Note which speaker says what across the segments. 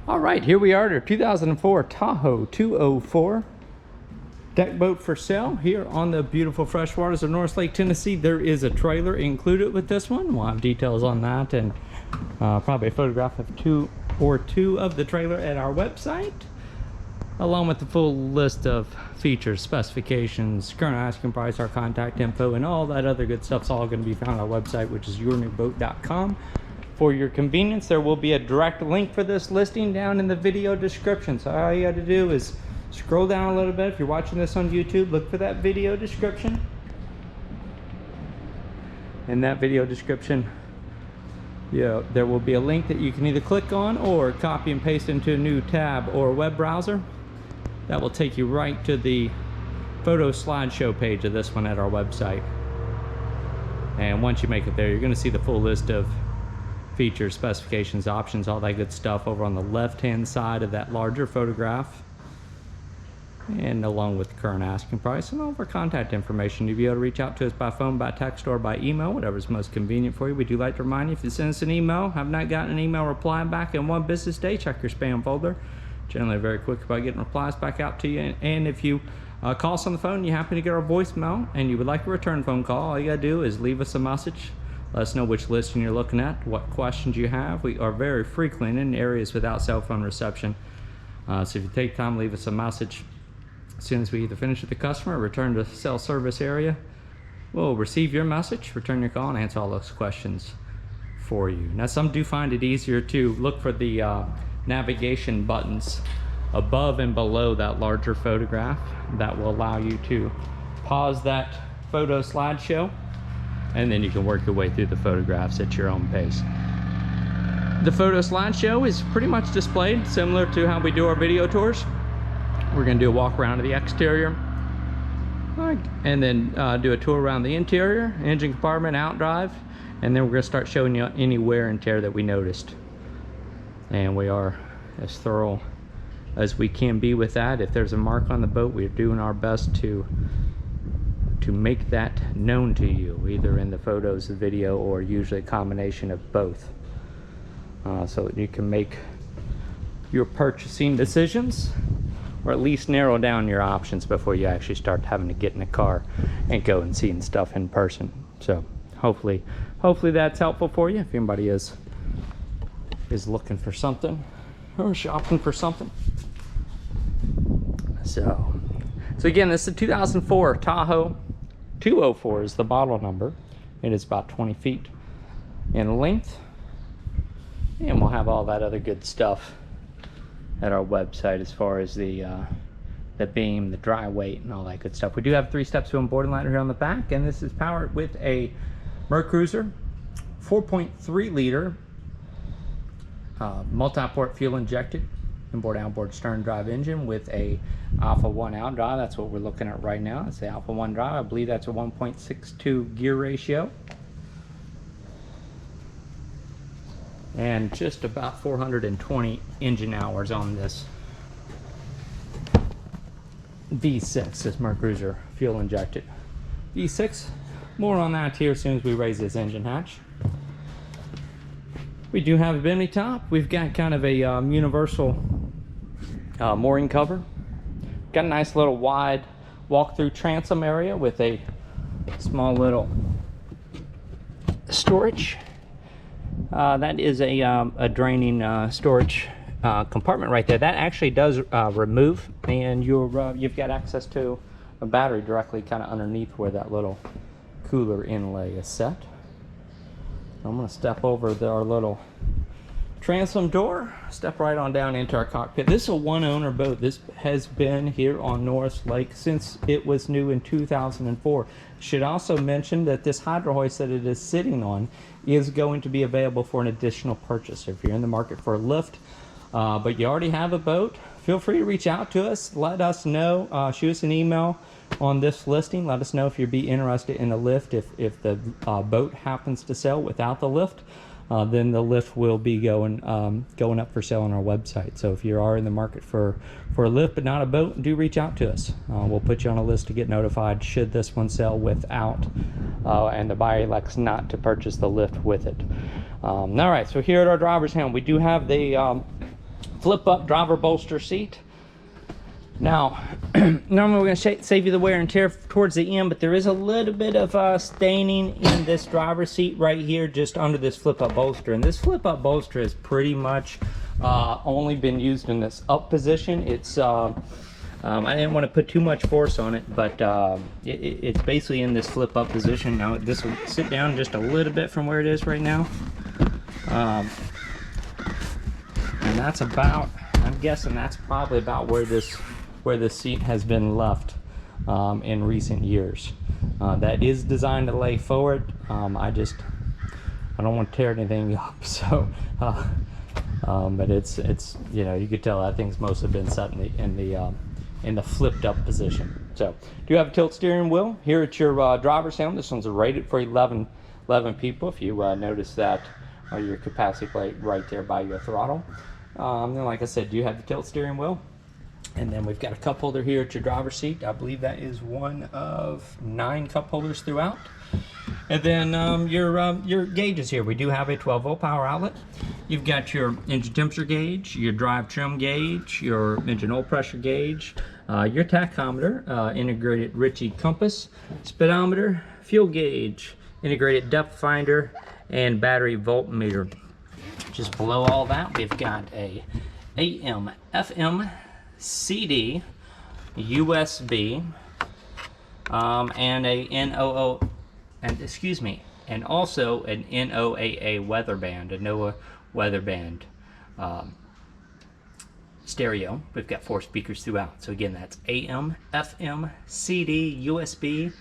Speaker 1: All right, here we are at our 2004 Tahoe 204 deck boat for sale here on the beautiful freshwaters of Norris Lake, Tennessee. There is a trailer included with this one. We'll have details on that and probably a photograph of two of the trailer at our website, along with the full list of features, specifications, current asking price, our contact info, and all that other good stuff's all going to be found on our website, which is yournewboat.com. For your convenience, there will be a direct link for this listing down in the video description. So all you got to do is scroll down a little bit. If you're watching this on YouTube, look for that video description. In that video description, there will be a link that you can either click on or copy and paste into a new tab or web browser. That will take you right to the photo slideshow page of this one at our website. And once you make it there, you're going to see the full list of features, specifications, options, all that good stuff over on the left-hand side of that larger photograph. And along with the current asking price and all of our contact information. You'll be able to reach out to us by phone, by text, or by email, whatever's most convenient for you. We do like to remind you, if you send us an email, have not gotten an email reply back in 1 business day, check your spam folder. Generally very quick about getting replies back out to you. And if you call us on the phone and you happen to get our voicemail and you would like a return phone call, all you gotta do is leave us a message. Let us know which listing you're looking at, what questions you have. We are very frequent in areas without cell phone reception. So if you take time, leave us a message. As soon as we either finish with the customer or return to the cell service area, we'll receive your message, return your call, and answer all those questions for you. Now, some do find it easier to look for the navigation buttons above and below that larger photograph. That will allow you to pause that photo slideshow, and then you can work your way through the photographs at your own pace. The photo slideshow is pretty much displayed similar to how we do our video tours. We're going to do a walk around to the exterior and then do a tour around the interior, engine compartment, outdrive, and then we're going to start showing you any wear and tear that we noticed. And we are as thorough as we can be with that. If there's a mark on the boat, we're doing our best to make that known to you, either in the photos, the video, or usually a combination of both, so that you can make your purchasing decisions, or at least narrow down your options before you actually start having to get in a car and go and seeing stuff in person. So hopefully that's helpful for you if anybody is looking for something or shopping for something. So again, this is a 2004 Tahoe 204 is the model number. It is about 20 feet in length, and we'll have all that other good stuff at our website as far as the beam, the dry weight, and all that good stuff. We do have 3 steps to onboard ladder here on the back, and this is powered with a MerCruiser 4.3 liter multi-port fuel injected inboard outboard stern drive engine with a Alpha 1 outdrive. That's what we're looking at right now. It's the Alpha 1 drive. I believe that's a 1.62 gear ratio. And just about 420 engine hours on this V6, this MerCruiser fuel injected V6. More on that here as soon as we raise this engine hatch. We do have a Bimini top. We've got kind of a universal mooring cover. Got a nice little wide walk-through transom area with a small little storage. That is a draining storage compartment right there. That actually does remove, and you've got access to a battery directly kind of underneath where that little cooler inlay is set. I'm going to step over our little transom door, step right on down into our cockpit. This is a one-owner boat. This has been here on Norris Lake since it was new in 2004. Should also mention that this Hydro-Hoist that it is sitting on is going to be available for an additional purchase. If you're in the market for a lift, but you already have a boat, feel free to reach out to us. Let us know. Shoot us an email on this listing. Let us know if you'd be interested in a lift. If the boat happens to sell without the lift, then the lift will be going up for sale on our website. So if you are in the market for a lift but not a boat, do reach out to us. We'll put you on a list to get notified should this one sell without, and the buyer elects not to purchase the lift with it. All right, so here at our driver's helm, we do have the flip up driver bolster seat. Now, normally we're going to save you the wear and tear towards the end, but there is a little bit of staining in this driver's seat right here, just under this flip-up bolster. And this flip-up bolster has pretty much only been used in this up position. It's I didn't want to put too much force on it, but it's basically in this flip-up position. Now, this will sit down just a little bit from where it is right now, and that's about, I'm guessing that's probably about where this seat has been left in recent years. That is designed to lay forward. I don't want to tear anything up, so but it's you know, you could tell that thing's mostly been set in the flipped up position. So do you have a tilt steering wheel here at your driver's helm? This one's rated for 11 people. If you notice that your capacity plate right there by your throttle. Then, like I said, do you have the tilt steering wheel? And then we've got a cup holder here at your driver's seat. I believe that is one of 9 cup holders throughout. And then your gauges here. We do have a 12-volt power outlet. You've got your engine temperature gauge, your drive trim gauge, your engine oil pressure gauge, your tachometer, integrated Ritchie compass, speedometer, fuel gauge, integrated depth finder, and battery voltmeter. Just below all that, we've got a AM, FM, CD, USB, and a NOAA, and also an NOAA Weatherband, a NOAA Weatherband stereo. We've got 4 speakers throughout. So again, that's AM, FM, CD, USB,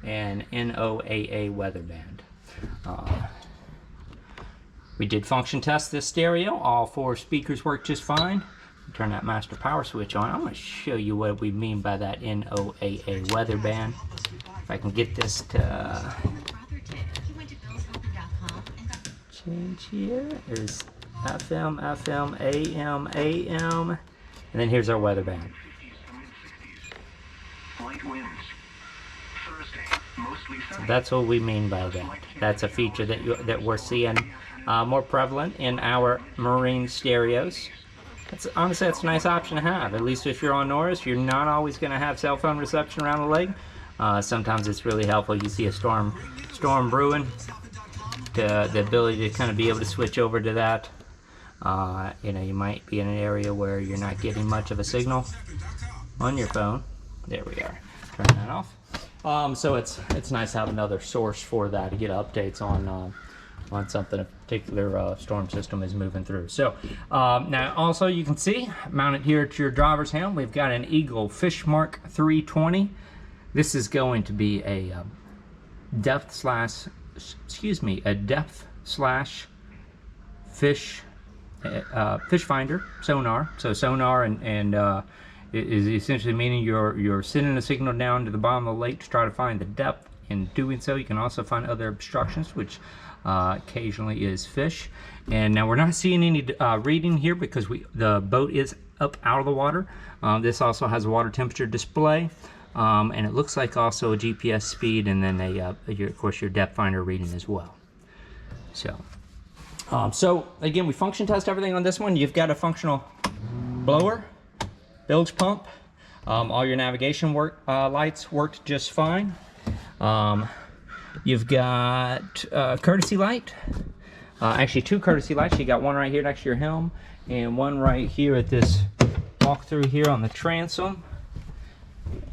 Speaker 1: and NOAA Weatherband. We did function test this stereo. All 4 speakers work just fine. Turn that master power switch on. I'm going to show you what we mean by that NOAA Weatherband. If I can get this to change here. There's FM, FM, AM, AM, and then here's our Weatherband. So that's what we mean by that. That's a feature that we're seeing more prevalent in our marine stereos. Honestly, that's a nice option to have. At least if you're on Norris, you're not always going to have cell phone reception around the lake. Sometimes it's really helpful. You see a storm brewing, the ability to kind of be able to switch over to that. You know, you might be in an area where you're not getting much of a signal on your phone. There we are. Turn that off. So it's nice to have another source for that, to get updates on something a particular storm system is moving through. So now also you can see mounted here at your driver's helm, we've got an Eagle Fishmark 320. This is going to be a depth slash fish finder sonar. So sonar and is essentially meaning you're sending a signal down to the bottom of the lake to try to find the depth. In doing so, you can also find other obstructions, which occasionally is fish. And now we're not seeing any reading here because the boat is up out of the water. This also has a water temperature display, and it looks like also a GPS speed, and then of course your depth finder reading as well. So again, we function test everything on this one. You've got a functional blower, bilge pump. All your navigation lights worked just fine. You've got a courtesy light, actually 2 courtesy lights. You got one right here next to your helm and one right here at this walk-through here on the transom.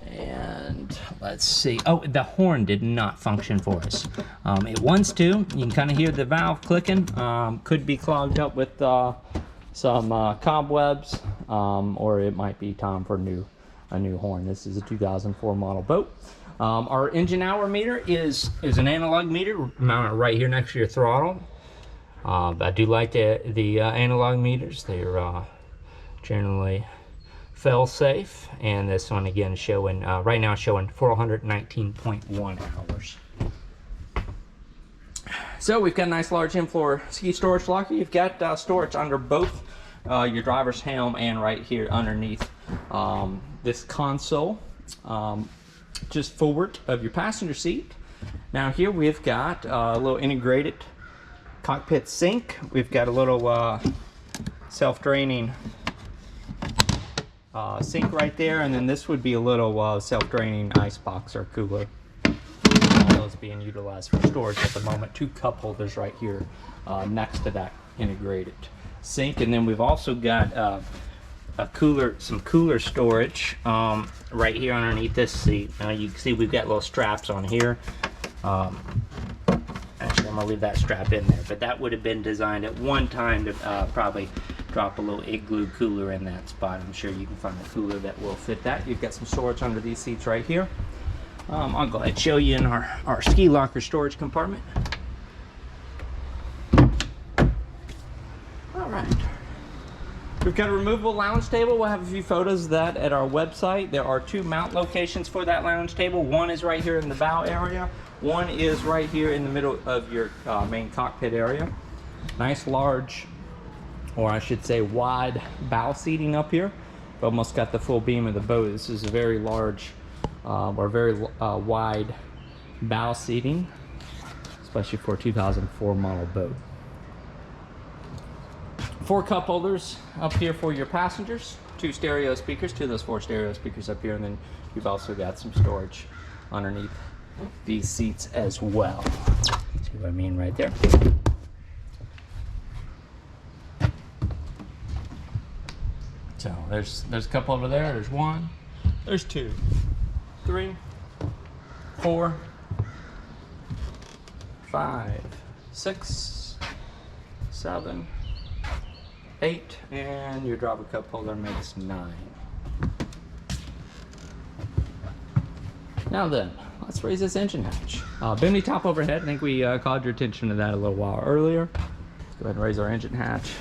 Speaker 1: And let's see, oh, the horn did not function for us. It wants to. You can kind of hear the valve clicking. Could be clogged up with some cobwebs, or it might be time for a new horn. This is a 2004 model boat. Our engine hour meter is an analog meter mounted right here next to your throttle. I do like the analog meters. They're generally fail-safe, and this one again is showing right now showing 419.1 hours. So we've got a nice large in-floor ski storage locker. You've got storage under both your driver's helm and right here underneath this console, just forward of your passenger seat. Now here we've got a little integrated cockpit sink. We've got a little self-draining sink right there, and then this would be a little self-draining ice box or cooler. All those being utilized for storage at the moment. 2 cup holders right here next to that integrated sink, and then we've also got some cooler storage right here underneath this seat. Now you can see we've got little straps on here. Actually, I'm gonna leave that strap in there, but that would have been designed at one time to probably drop a little igloo cooler in that spot. I'm sure you can find a cooler that will fit that. You've got some storage under these seats right here. I'll go ahead and show you in our ski locker storage compartment. All right. We've got a removable lounge table. We'll have a few photos of that at our website. There are 2 mount locations for that lounge table. One is right here in the bow area. One is right here in the middle of your main cockpit area. Nice large, or I should say wide bow seating up here. We've almost got the full beam of the boat. This is a very large or very wide bow seating, especially for a 2004 model boat. 4 cup holders up here for your passengers. 2 stereo speakers, 2 of those 4 stereo speakers up here, and then you've also got some storage underneath these seats as well. See what I mean right there? So there's a couple over there. There's 1, there's 2, 3, 4, 5, 6, 7, 8, and your driver cup holder makes 9. Now then, let's raise this engine hatch. Bimini top overhead. I think we called your attention to that a little while earlier. Let's go ahead and raise our engine hatch.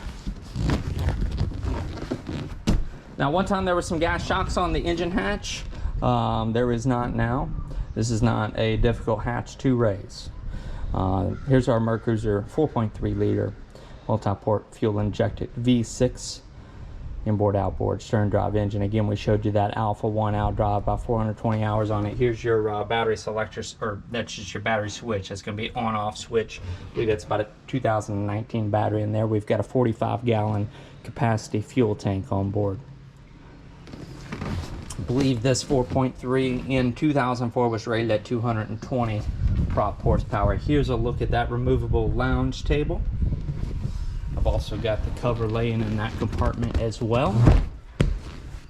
Speaker 1: Now, one time there were some gas shocks on the engine hatch. There is not now. This is not a difficult hatch to raise. Here's our MerCruiser 4.3 liter multi-port fuel injected V6 inboard outboard stern drive engine. Again, we showed you that Alpha 1 Outdrive, about 420 hours on it. Here's your battery selector, or that's just your battery switch. That's going to be on-off switch. I believe that's about a 2019 battery in there. We've got a 45-gallon capacity fuel tank on board. I believe this 4.3 in 2004 was rated at 220 prop horsepower. Here's a look at that removable lounge table. I've also got the cover laying in that compartment as well.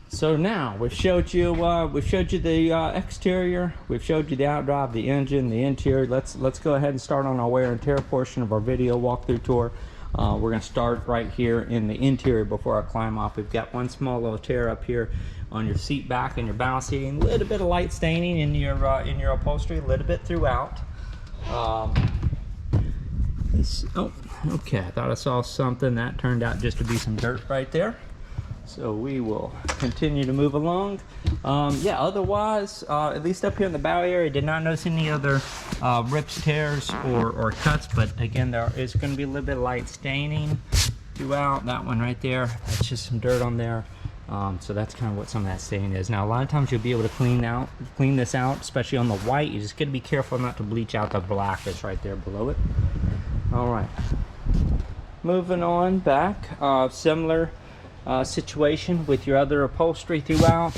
Speaker 1: So now we've showed you the exterior, we've showed you the outdrive, the engine, the interior. Let's go ahead and start on our wear and tear portion of our video walkthrough tour. We're going to start right here in the interior before I climb off. We've got one small little tear up here on your seat back and your bow seating. A little bit of light staining in your upholstery, a little bit throughout. Oh, okay, I thought I saw something. That turned out just to be some dirt right there. So we will continue to move along. Yeah, otherwise, at least up here in the bow area, did not notice any other rips, tears, or cuts. But again, there is going to be a little bit of light staining throughout. That one right there, that's just some dirt on there. So that's kind of what some of that staining is. Now, a lot of times you'll be able to clean this out, especially on the white. You just got to be careful not to bleach out the black that's right there below it. All right, moving on back. Similar situation with your other upholstery throughout.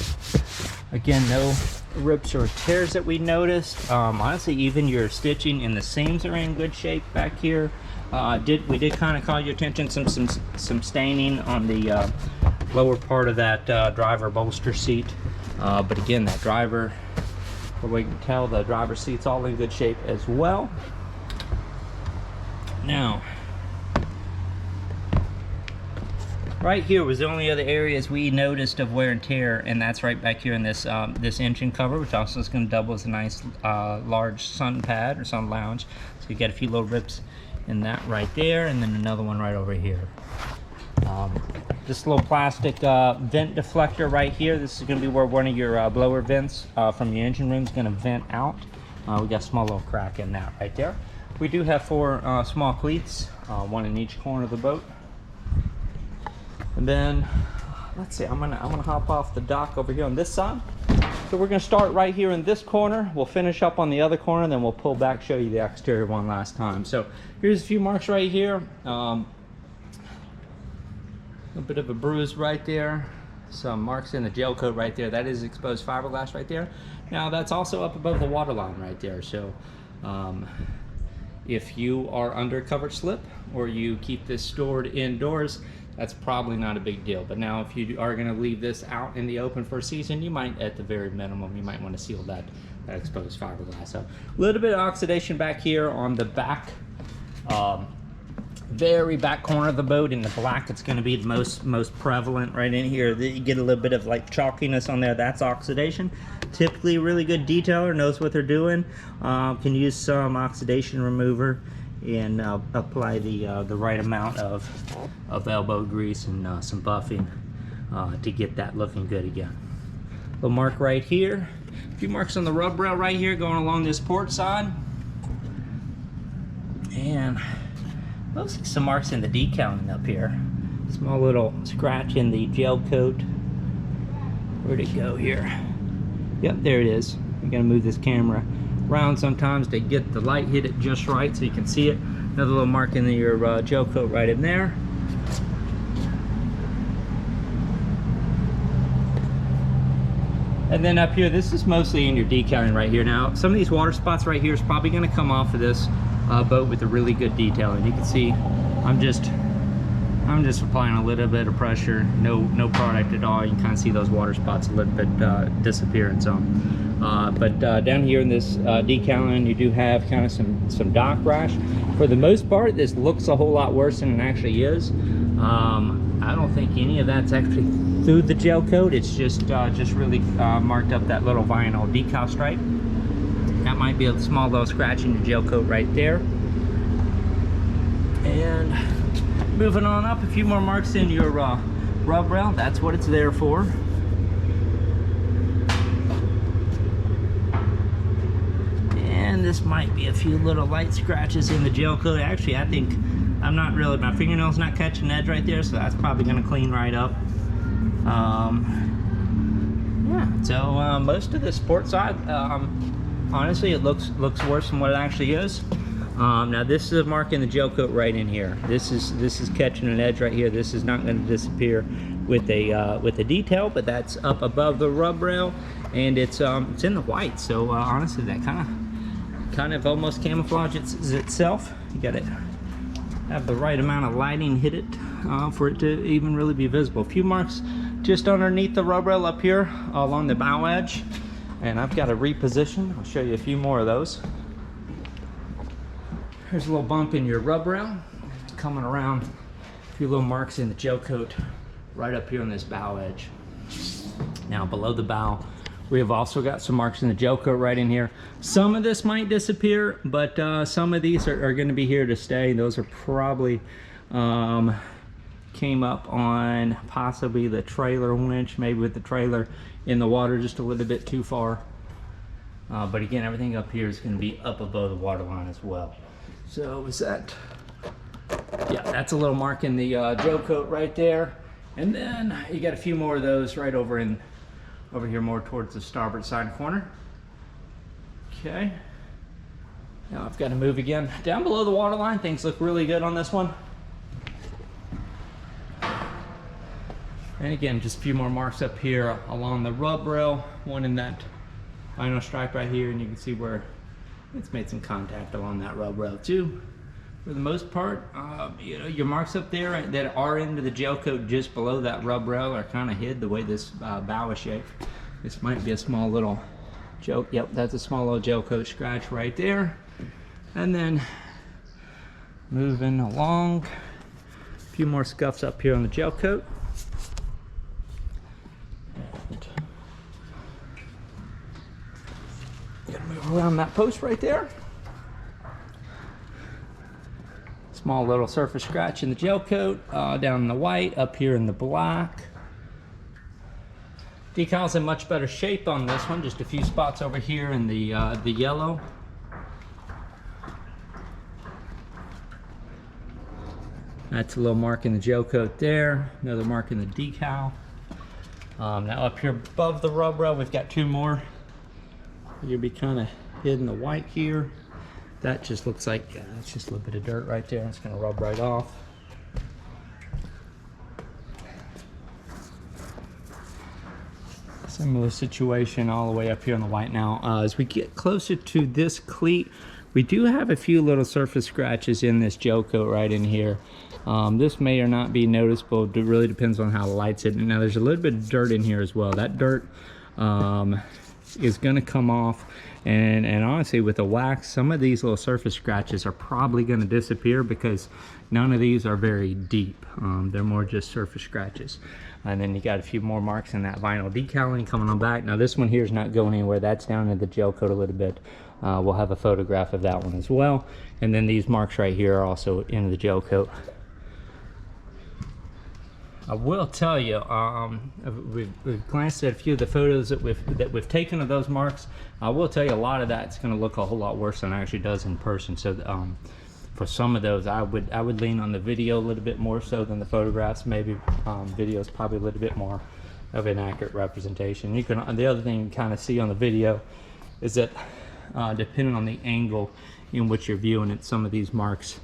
Speaker 1: Again, no rips or tears that we noticed. Honestly, even your stitching and the seams are in good shape back here. We did kind of call your attention some staining on the lower part of that driver bolster seat, but again, that driver, where we can tell the driver seat's all in good shape as well. Now, right here was the only other areas we noticed of wear and tear, and that's right back here in this this engine cover, which also is going to double as a nice large sun pad or sun lounge. So you get a few little rips in that right there, and then another one right over here. This little plastic vent deflector right here, this is going to be where one of your blower vents from your engine room is going to vent out. We got a small little crack in that right there. We do have 4 small cleats, one in each corner of the boat. And then, let's see, I'm gonna hop off the dock over here on this side. So we're gonna start right here in this corner. We'll finish up on the other corner, then we'll pull back, show you the exterior one last time. So here's a few marks right here. A bit of a bruise right there. some marks in the gel coat right there. That is exposed fiberglass right there. Now that's also up above the water line right there. So if you are under covered slip or you keep this stored indoors, that's probably not a big deal. But now if you are going to leave this out in the open for a season, you might, at the very minimum, you might want to seal that exposed fiberglass. So a little bit of oxidation back here on the back, very back corner of the boat. In the black, it's going to be the most prevalent right in here. You get a little bit of like chalkiness on there. That's oxidation. Typically a really good detailer knows what they're doing. Can use some oxidation remover and apply the right amount of elbow grease and some buffing to get that looking good again. Little mark right here. A few marks on the rub rail right here going along this port side. And looks like some marks in the decaling up here. Small little scratch in the gel coat. Where'd it go here? Yep, there it is. I'm gonna move this camera around sometimes to get the light hit it just right so you can see it. Another little mark in your gel coat right in there. And then up here, this is mostly in your decaling right here. Now, some of these water spots right here is probably gonna come off of this boat with a really good detailing. You can see I'm just applying a little bit of pressure, no product at all. You can kind of see those water spots a little bit disappearing some. But down here in this decaling, you do have kind of some dock rash. For the most part, this looks a whole lot worse than it actually is. I don't think any of that's actually through the gel coat. It's just really marked up that little vinyl decal stripe. That might be a small little scratch in your gel coat right there. And moving on up, a few more marks in your rub rail. That's what it's there for. And this might be a few little light scratches in the gel coat. Actually, I think my fingernail's not catching edge right there, so that's probably gonna clean right up. Yeah, so most of the sport side, honestly, it looks worse than what it actually is. Now this is a mark in the gel coat right in here. This is catching an edge right here. This is not going to disappear with a detail, but that's up above the rub rail, and it's in the white. So honestly, that kind of almost camouflages itself. You got to have the right amount of lighting hit it for it to even really be visible. A few marks just underneath the rub rail up here along the bow edge, and I've got to reposition. I'll show you a few more of those. Here's a little bump in your rub rail, coming around, a few little marks in the gel coat right up here on this bow edge. Now below the bow, we have also got some marks in the gel coat right in here. Some of this might disappear, but some of these are going to be here to stay. Those are probably came up on possibly the trailer winch, maybe with the trailer in the water just a little bit too far. But again, everything up here is going to be up above the water line as well. So is that, yeah, that's a little mark in the gel coat right there. And then you got a few more of those right over here more towards the starboard side corner. Okay. Now I've got to move again. Down below the water line, things look really good on this one. And again, just a few more marks up here along the rub rail. One in that vinyl stripe right here, and you can see where it's made some contact along that rub rail too. For the most part, you know, your marks up there that are into the gel coat just below that rub rail are kind of hid the way this bow is shaped. This might be a small little gel, yep, that's a small little gel coat scratch right there. And then moving along, a few more scuffs up here on the gel coat. Gotta move around that post right there. Small little surface scratch in the gel coat, down in the white, up here in the black. Decal's in much better shape on this one. Just a few spots over here in the yellow. That's a little mark in the gel coat there. Another mark in the decal. Now up here above the rub rail, we've got two more. You'll be kind of hidden the white here. That just looks like it's just a little bit of dirt right there. It's going to rub right off. Similar situation all the way up here on the white now. As we get closer to this cleat, we do have a few little surface scratches in this gel coat right in here. This may or not be noticeable. It really depends on how the light's hitting. Now there's a little bit of dirt in here as well. That dirt is going to come off, and honestly, with the wax, some of these little surface scratches are probably going to disappear because none of these are very deep. They're more just surface scratches. And then you got a few more marks in that vinyl decaling coming on back. Now this one here is not going anywhere. That's down in the gel coat a little bit. We'll have a photograph of that one as well. And then these marks right here are also in the gel coat. I will tell you, we've glanced at a few of the photos that we've taken of those marks. I will tell you, a lot of that's going to look a whole lot worse than it actually does in person. So for some of those, I would lean on the video a little bit more so than the photographs. Maybe video is probably a little bit more of an accurate representation. You can, the other thing you kind of see on the video is that depending on the angle in which you're viewing it, some of these marks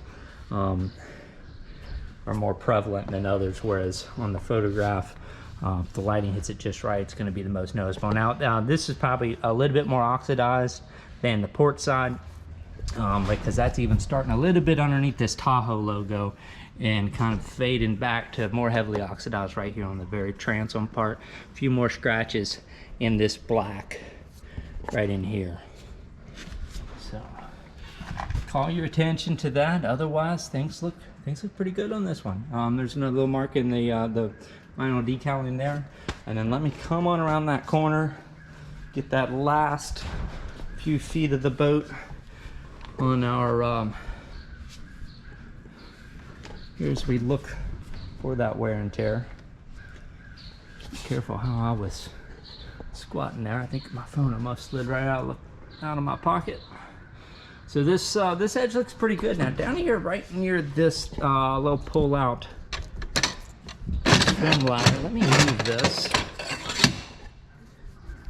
Speaker 1: are more prevalent than others, whereas on the photograph, if the lighting hits it just right, it's going to be the most noticeable. Now this is probably a little bit more oxidized than the port side, because that's even starting a little bit underneath this Tahoe logo and kind of fading back to more heavily oxidized right here on the very transom part. A few more scratches in this black right in here. So call your attention to that. Otherwise, things look pretty good on this one. There's another little mark in the vinyl decaling there. And then let me come on around that corner, get that last few feet of the boat on our here's we look for that wear and tear. Be careful how I was squatting there. I think my phone almost slid right out of my pocket. So this edge looks pretty good. Now down here, right near this little pull out trim ladder, let me move this.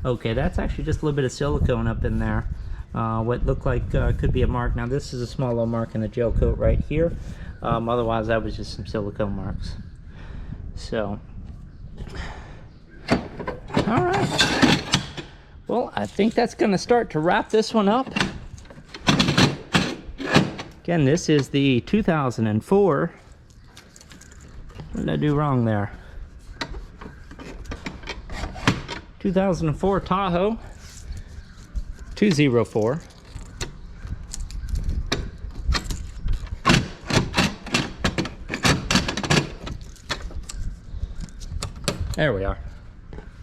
Speaker 1: Okay, that's actually just a little bit of silicone up in there. What looked like could be a mark. Now this is a small little mark in the gel coat right here. Otherwise that was just some silicone marks. So, all right. Well, I think that's gonna start to wrap this one up. Again, this is the 2004. What did I do wrong there? 2004 Tahoe 204. There we are.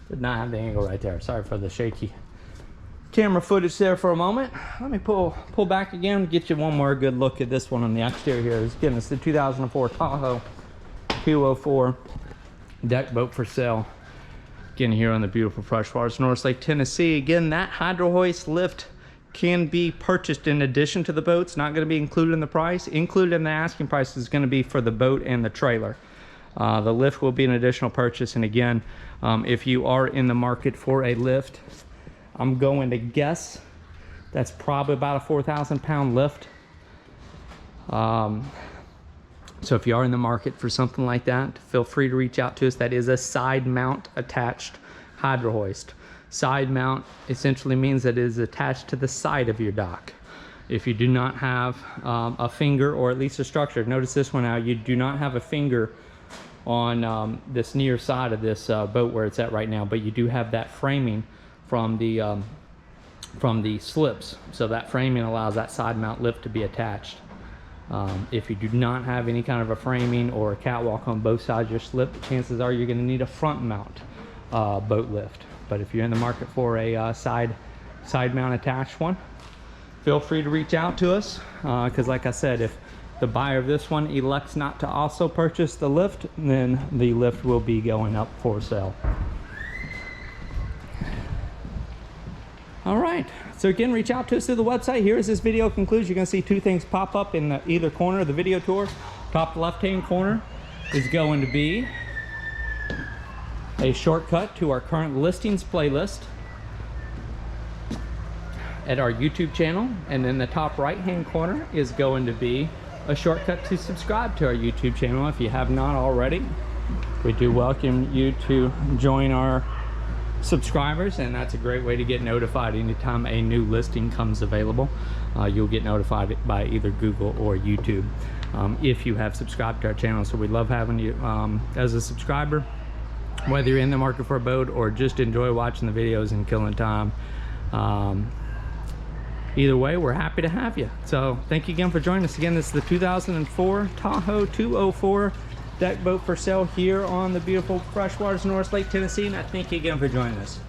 Speaker 1: Did not have the angle right there. Sorry for the shaky camera footage there for a moment. Let me pull back again and get you one more good look at this one on the exterior here. Again, it's the 2004 Tahoe 204 deck boat for sale. Again, here on the beautiful freshwaters Norris Lake, Tennessee. Again, that Hydro-Hoist lift can be purchased in addition to the boat. It's not going to be included in the price. Included in the asking price is going to be for the boat and the trailer. The lift will be an additional purchase. And again, if you are in the market for a lift, I'm going to guess that's probably about a 4,000 pound lift. So if you are in the market for something like that, feel free to reach out to us. That is a side mount attached Hydro-Hoist. Side mount essentially means that it is attached to the side of your dock. If you do not have a finger, or at least a structure, notice this one now, you do not have a finger on this near side of this boat where it's at right now, but you do have that framing from the slips. So that framing allows that side mount lift to be attached. If you do not have any kind of a framing or a catwalk on both sides of your slip, chances are you're going to need a front mount boat lift. But if you're in the market for a side mount attached one, feel free to reach out to us, because like I said, if the buyer of this one elects not to also purchase the lift, then the lift will be going up for sale. All right, so again, reach out to us through the website. Here as this video concludes, you're going to see two things pop up in either corner of the video tour. Top left-hand corner is going to be a shortcut to our current listings playlist at our YouTube channel. And then the top right-hand corner is going to be a shortcut to subscribe to our YouTube channel if you have not already. We do welcome you to join our subscribers, and that's a great way to get notified anytime a new listing comes available. You'll get notified by either Google or YouTube if you have subscribed to our channel. So we love having you as a subscriber, whether you're in the market for a boat or just enjoy watching the videos and killing time. Either way, we're happy to have you. So thank you again for joining us. Again, this is the 2004 Tahoe 204 deck boat for sale here on the beautiful freshwaters of Norris Lake, Tennessee, and I thank you again for joining us.